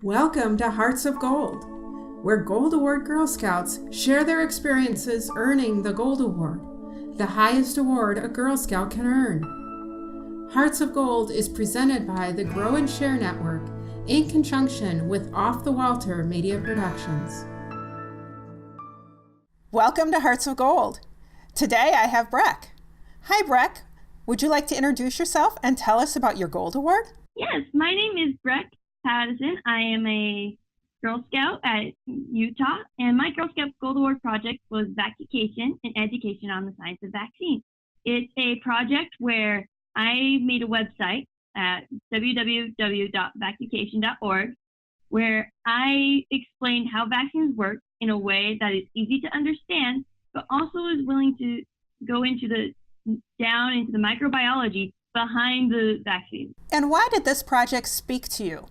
Welcome to Hearts of Gold, where Gold Award Girl Scouts share their experiences earning the Gold Award, the highest award a Girl Scout can earn. Hearts of Gold is presented by the Grow and Share Network in conjunction with Off the Walter Media Productions. Welcome to Hearts of Gold. Today I have Brekke. Hi Brekke, would you like to introduce yourself and tell us about your Gold Award? Yes, my name is Brekke Pattison. I am a Girl Scout at Utah, and my Girl Scout Gold Award project was Vacc-u-cation, an education on the science of vaccines. It's a project where I made a website at www.vacc-u-cation.org where I explained how vaccines work in a way that is easy to understand, but also is willing to go down into the microbiology behind the vaccine. And why did this project speak to you?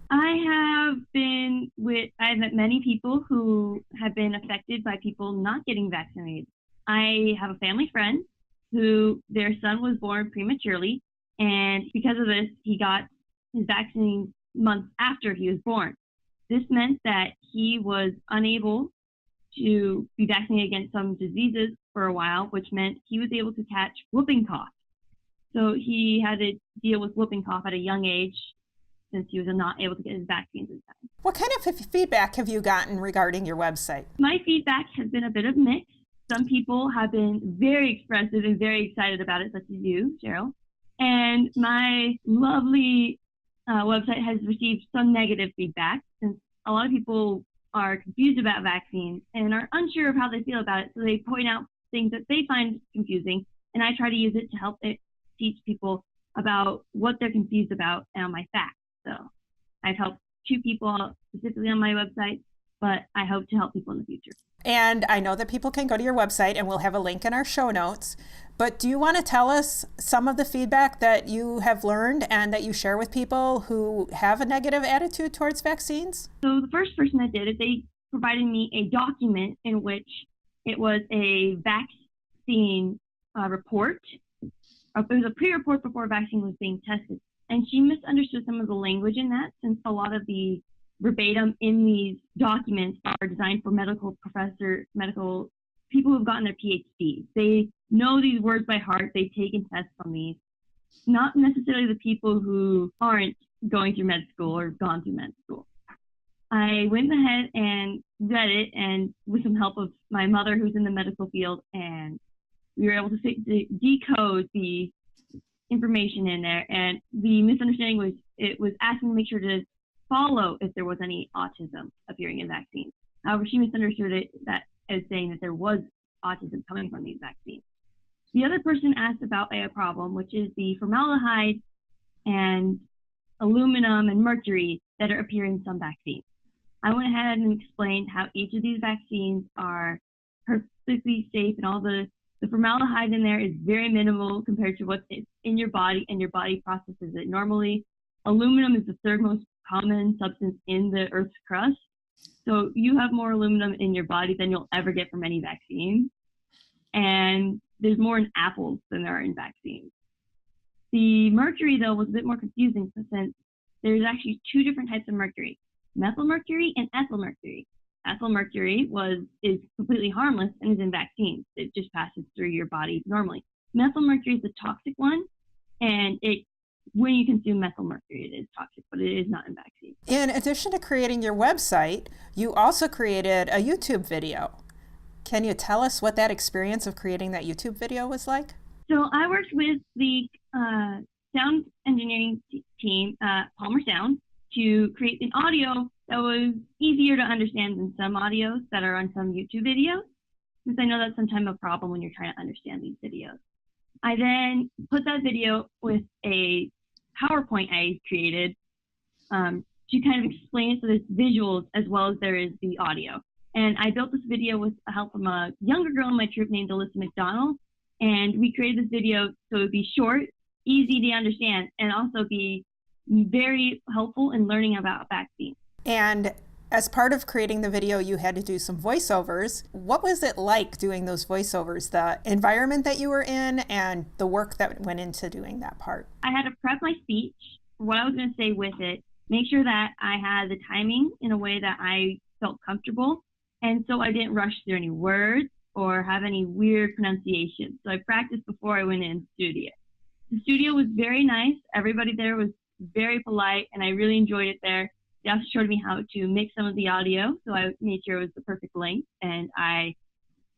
I've met many people who have been affected by people not getting vaccinated. I have a family friend who their son was born prematurely, and because of this, he got his vaccine months after he was born. This meant that he was unable to be vaccinated against some diseases for a while, which meant he was able to catch whooping cough. So he had to deal with whooping cough at a young age since he was not able to get his vaccines in time. What kind of feedback have you gotten regarding your website? My feedback has been a bit of mix. Some people have been very expressive and very excited about it, such as you, Cheryl. And my lovely website has received some negative feedback, since a lot of people are confused about vaccines and are unsure of how they feel about it. So they point out things that they find confusing, and I try to use it to help teach people about what they're confused about on my facts. So I've helped 2 people specifically on my website, but I hope to help people in the future. And I know that people can go to your website, and we'll have a link in our show notes. But do you want to tell us some of the feedback that you have learned and that you share with people who have a negative attitude towards vaccines? So the first person that did it, they provided me a document in which it was a vaccine report. It was a pre-report before a vaccine was being tested. And she misunderstood some of the language in that, since a lot of the verbatim in these documents are designed for medical people who've gotten their PhDs. They know these words by heart. They've taken tests on these. Not necessarily the people who aren't going through med school or gone through med school. I went ahead and read it, and with some help of my mother who's in the medical field, and we were able to decode the information in there. And the misunderstanding was it was asking to make sure to follow if there was any autism appearing in vaccines. However, she misunderstood it as saying that there was autism coming from these vaccines. The other person asked about a problem, which is the formaldehyde and aluminum and mercury that are appearing in some vaccines. I went ahead and explained how each of these vaccines are perfectly safe, and all the formaldehyde in there is very minimal compared to what's in your body, and your body processes it normally. Aluminum is the 3rd most common substance in the Earth's crust. So you have more aluminum in your body than you'll ever get from any vaccine. And there's more in apples than there are in vaccines. The mercury, though, was a bit more confusing, since there's actually 2 different types of mercury: methylmercury and ethylmercury. Ethylmercury is completely harmless and is in vaccines. It just passes through your body normally. Methylmercury is the toxic one, and when you consume methylmercury, it is toxic, but it is not in vaccines. In addition to creating your website, you also created a YouTube video. Can you tell us what that experience of creating that YouTube video was like? So I worked with the sound engineering team at Palmer Sound to create an audio that was easier to understand than some audios that are on some YouTube videos, since I know that's sometimes a problem when you're trying to understand these videos. I then put that video with a PowerPoint I created to kind of explain it, so there's visuals as well as there is the audio. And I built this video with help from a younger girl in my troop named Alyssa McDonald, and we created this video so it would be short, easy to understand, and also be very helpful in learning about vaccines. And as part of creating the video, you had to do some voiceovers. What was it like doing those voiceovers, the environment that you were in and the work that went into doing that part? I had to prep my speech, what I was going to say with it, make sure that I had the timing in a way that I felt comfortable. And so I didn't rush through any words or have any weird pronunciation. So I practiced before I went in the studio. The studio was very nice. Everybody there was very polite, and I really enjoyed it there. They also showed me how to mix some of the audio, so I made sure it was the perfect length, and I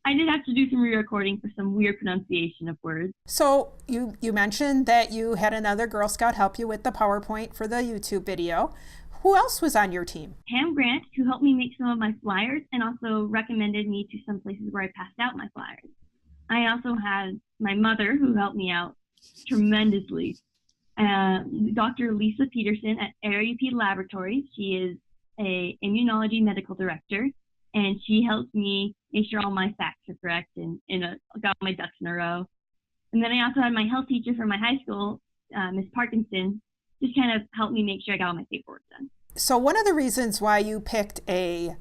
did have to do some re-recording for some weird pronunciation of words. So you mentioned that you had another Girl Scout help you with the PowerPoint for the YouTube video. Who else was on your team? Pam Grant, who helped me make some of my flyers and also recommended me to some places where I passed out my flyers. I also had my mother, who helped me out tremendously. Dr. Lisa Peterson at ARUP Laboratories. She is a immunology medical director, and she helped me make sure all my facts are correct and got my ducks in a row. And then I also had my health teacher from my high school, Miss Parkinson, just kind of helped me make sure I got all my paperwork done. So one of the reasons why you picked a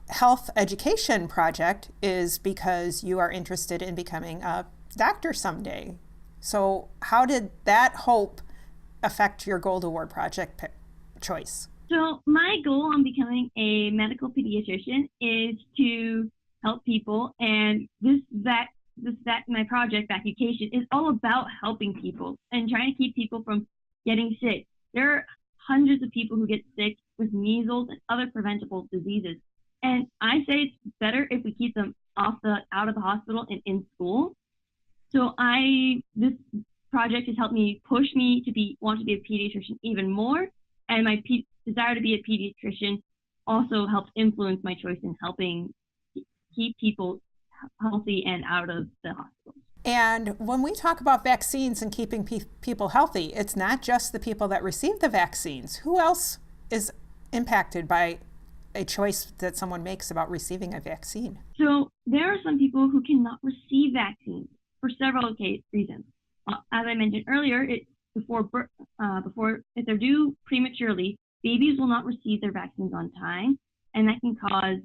health education project is because you are interested in becoming a doctor someday. So how did that hope affect your Gold Award project choice? So my goal on becoming a medical pediatrician is to help people, and my project, Vacc-u-cation, is all about helping people and trying to keep people from getting sick. There are hundreds of people who get sick with measles and other preventable diseases, and I say it's better if we keep them out of the hospital and in school. So this project has helped me push me to want to be a pediatrician even more, and my desire to be a pediatrician also helps influence my choice in helping keep people healthy and out of the hospital. And when we talk about vaccines and keeping people healthy, it's not just the people that receive the vaccines. Who else is impacted by a choice that someone makes about receiving a vaccine? So there are some people who cannot receive vaccines for several reasons. As I mentioned earlier, if they're due prematurely, babies will not receive their vaccines on time, and that can cause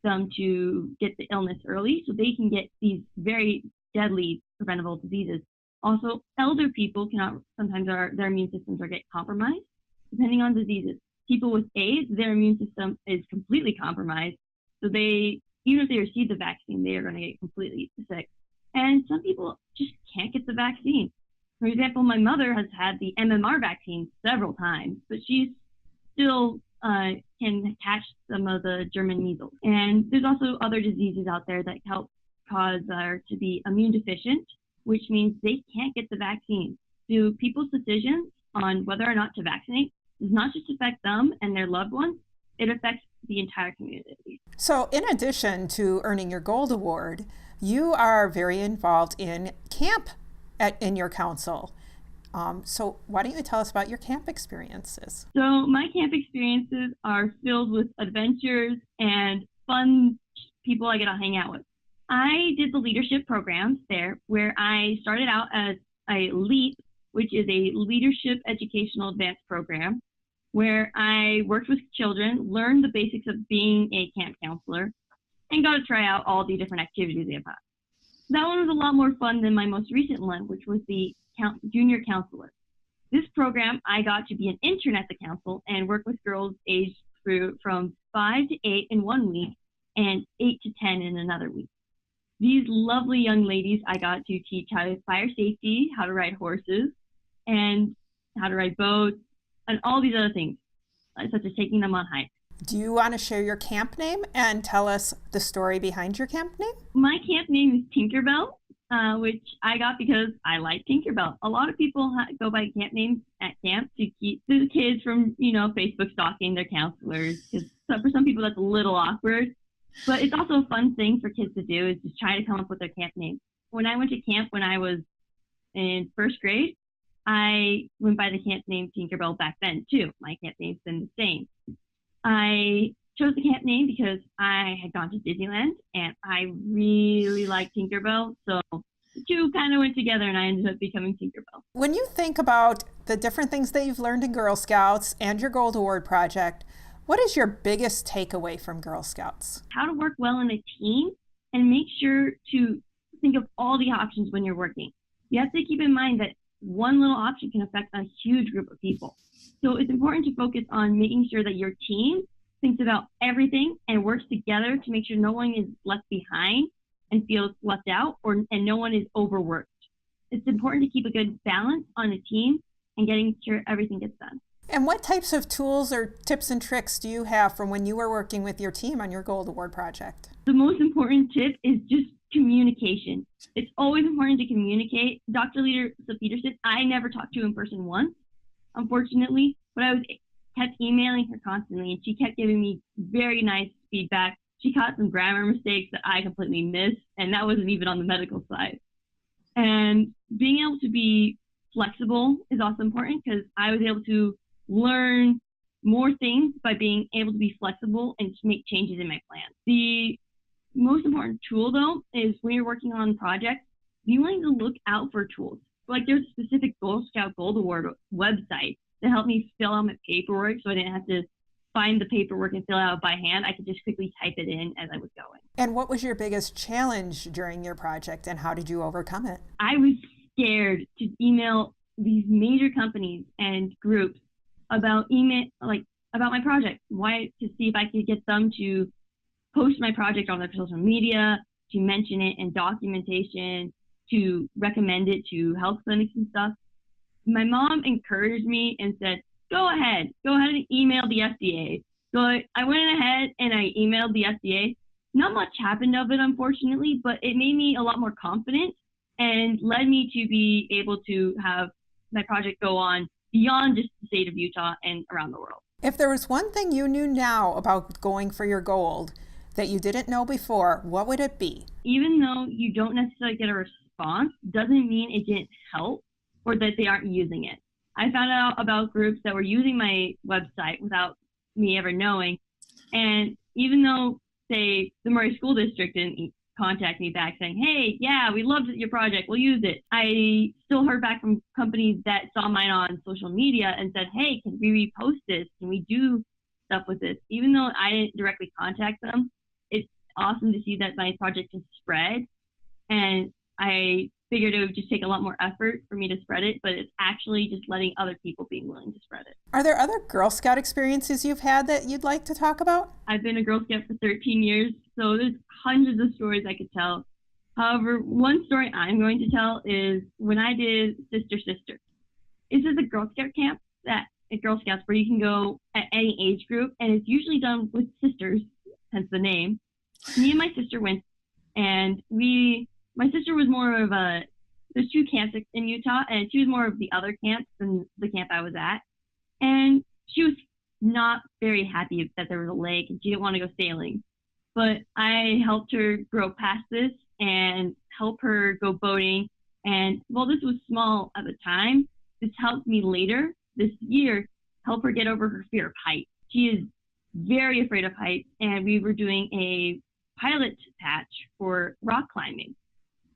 them to get the illness early, so they can get these very deadly preventable diseases. Also, elder people sometimes their immune systems get compromised, depending on diseases. People with AIDS, their immune system is completely compromised, so even if they receive the vaccine, they are going to get completely sick. And some people just can't get the vaccine. For example, my mother has had the MMR vaccine several times, but she still can catch some of the German measles. And there's also other diseases out there that help cause her to be immune deficient, which means they can't get the vaccine. So people's decisions on whether or not to vaccinate does not just affect them and their loved ones, it affects the entire community. So in addition to earning your Gold Award, you are very involved in camp in your council. So why don't you tell us about your camp experiences? So my camp experiences are filled with adventures and fun people I get to hang out with. I did the leadership programs there, where I started out as a LEAP, which is a Leadership Educational Advanced Program, where I worked with children, learned the basics of being a camp counselor, and got to try out all the different activities they've had. That one was a lot more fun than my most recent one, which was the junior counselor. This program, I got to be an intern at the council and work with girls aged from 5 to 8 in 1 week and 8 to 10 in another week. These lovely young ladies, I got to teach how to fire safety, how to ride horses, and how to ride boats, and all these other things, such as taking them on hikes. Do you want to share your camp name and tell us the story behind your camp name? My camp name is Tinkerbell, which I got because I like Tinkerbell. A lot of people go by camp names at camp to keep the kids from, Facebook stalking their counselors. Because for some people that's a little awkward, but it's also a fun thing for kids to do, is just try to come up with their camp name. When I went to camp when I was in first grade, I went by the camp name Tinkerbell back then too. My camp name's been the same. I chose the camp name because I had gone to Disneyland and I really liked Tinkerbell. So the two kind of went together and I ended up becoming Tinkerbell. When you think about the different things that you've learned in Girl Scouts and your Gold Award project, what is your biggest takeaway from Girl Scouts? How to work well in a team and make sure to think of all the options when you're working. You have to keep in mind that one little option can affect a huge group of people. So it's important to focus on making sure that your team thinks about everything and works together to make sure no one is left behind and feels left out, and no one is overworked. It's important to keep a good balance on a team and getting sure everything gets done. And what types of tools or tips and tricks do you have from when you were working with your team on your Gold Award project? The most important tip is just communication. It's always important to communicate. Dr. Lisa Peterson, I never talked to in person once, unfortunately, but I kept emailing her constantly, and she kept giving me very nice feedback. She caught some grammar mistakes that I completely missed, and that wasn't even on the medical side. And being able to be flexible is also important, because I was able to learn more things by being able to be flexible and to make changes in my plan. The most important tool, though, is when you're working on projects, be willing to look out for tools. Like, there's a specific Girl Scout Gold Award website that helped me fill out my paperwork, so I didn't have to find the paperwork and fill it out by hand. I could just quickly type it in as I was going. And what was your biggest challenge during your project, and how did you overcome it? I was scared to email these major companies and groups about my project, to see if I could get them to post my project on their social media, to mention it in documentation, to recommend it to health clinics and stuff. My mom encouraged me and said, go ahead and email the FDA. So I went ahead and I emailed the FDA. Not much happened of it, unfortunately, but it made me a lot more confident and led me to be able to have my project go on beyond just the state of Utah and around the world. If there was one thing you knew now about going for your gold that you didn't know before, what would it be? Even though you don't necessarily get a response, doesn't mean it didn't help or that they aren't using it. I found out about groups that were using my website without me ever knowing. And even though, say, the Murray School District didn't contact me back saying, hey, yeah, we loved your project, we'll use it, I still heard back from companies that saw mine on social media and said, hey, can we repost this? Can we do stuff with this? Even though I didn't directly contact them, it's awesome to see that my project has spread. And I figured it would just take a lot more effort for me to spread it, but it's actually just letting other people being willing to spread it. Are there other Girl Scout experiences you've had that you'd like to talk about? I've been a Girl Scout for 13 years, so there's hundreds of stories I could tell. However, one story I'm going to tell is when I did Sister Sister. This is a Girl Scout camp at Girl Scouts where you can go at any age group, and it's usually done with sisters, hence the name. Me and my sister went, and my sister was more of there's two camps in Utah, and she was more of the other camps than the camp I was at. And she was not very happy that there was a lake, and she didn't want to go sailing. But I helped her grow past this and help her go boating. And while this was small at the time, this helped me later this year help her get over her fear of heights. She is very afraid of heights, and we were doing a pilot patch for rock climbing.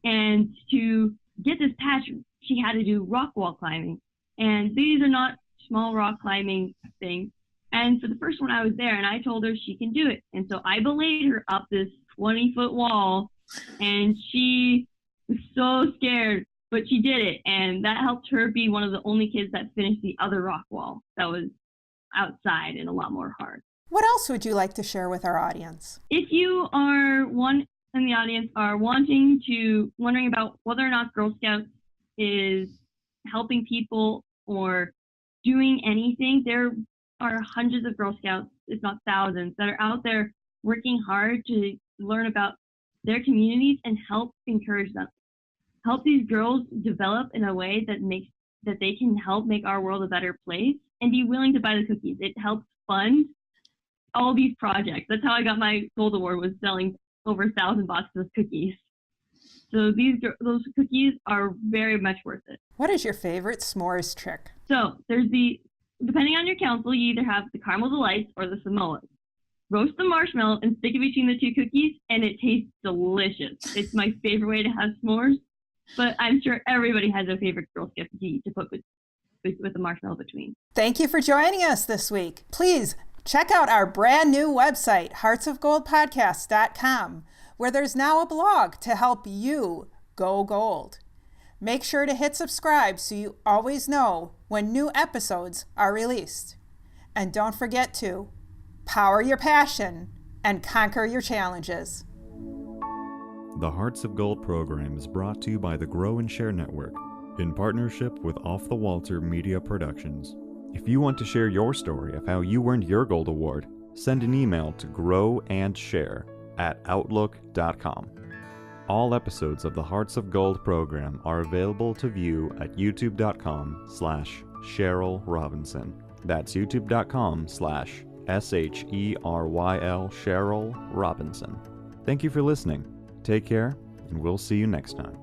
And to get this patch, she had to do rock wall climbing. And these are not small rock climbing things. And for the first one, I was there, and I told her she can do it. And so I belayed her up this 20-foot wall, and she was so scared, but she did it. And that helped her be one of the only kids that finished the other rock wall that was outside and a lot more hard. What else would you like to share with our audience? If you are one in the audience are wondering about whether or not Girl Scouts is helping people or doing anything, there are hundreds of Girl Scouts, if not thousands, that are out there working hard to learn about their communities and help encourage them. Help these girls develop in a way that they can help make our world a better place, and be willing to buy the cookies. It helps fund all these projects. That's how I got my Gold Award, was selling over 1,000 boxes of cookies. So those cookies are very much worth it. What is your favorite s'mores trick? So depending on your council, you either have the caramel delights or the Samoas. Roast the marshmallow and stick it between the two cookies, and it tastes delicious. It's my favorite way to have s'mores, but I'm sure everybody has their favorite Girl Scout cookie to put with the marshmallow between. Thank you for joining us this week. Please check out our brand new website, heartsofgoldpodcast.com, where there's now a blog to help you go gold. Make sure to hit subscribe so you always know when new episodes are released. And don't forget to power your passion and conquer your challenges. The Hearts of Gold program is brought to you by the Grow and Share Network in partnership with Off the Walter Media Productions. If you want to share your story of how you earned your Gold Award, send an email to growandshare@outlook.com. All episodes of the Hearts of Gold program are available to view at youtube.com/Cheryl Robinson. That's youtube.com/SHERYL Cheryl Robinson. Thank you for listening. Take care, and we'll see you next time.